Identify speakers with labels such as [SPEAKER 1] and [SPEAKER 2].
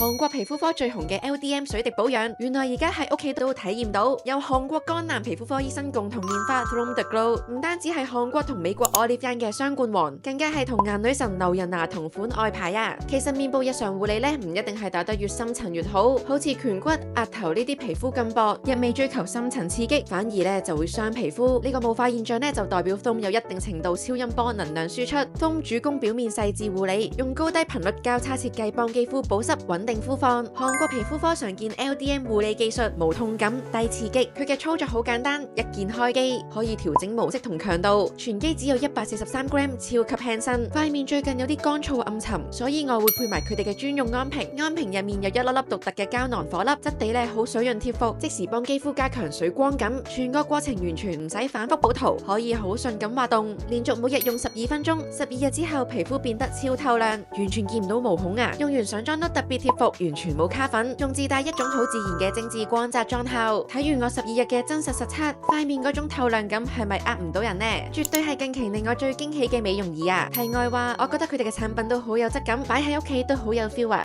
[SPEAKER 1] 韓國皮膚科最紅嘅 LDM 水滴保養，原來而家喺屋企都體驗到。由韓國江南皮膚科醫生共同研發 From the Glow， 唔單止係韓國同美國 Olive Young 嘅雙冠王，更加係同顏女神劉仁娜同款外牌啊！其實面部日常護理咧，唔一定係打得越深層越好，好似顴骨、額頭呢啲皮膚咁薄，一味追求深層刺激，反而咧就會傷皮膚。呢個霧化現象咧就代表 Foam 有一定程度超音波能量輸出。Foam 主攻表面細緻護理，用高低頻率交叉設計幫肌膚保濕穩定膚況。韓國皮膚科常見 LDM 護理技術，無痛感、低刺激。佢嘅操作好簡單，一鍵開機可以調整模式同強度，全機只有143 gram， 超級輕身。塊面最近有啲乾燥暗沉，所以我會配埋佢哋嘅專用安瓶。安瓶入面有一粒粒獨特嘅膠囊顆粒，質地咧好水潤貼服，即時幫肌膚加強水光感。全個過程完全唔使反覆補塗，可以好順咁滑動。連續每日用12分鐘，12日之後皮膚變得超透亮，完全見唔到毛孔啊！用完上妝都特別貼服，完全冇卡粉，仲自帶一種好自然嘅精緻光澤妝效。睇完我12日嘅真實實測，塊面嗰種透亮感係咪呃唔到人呢？絕對係近期令我最驚喜嘅美容儀啊！題外話，我覺得佢哋嘅產品都好有質感，擺喺屋企都好有 feel 啊！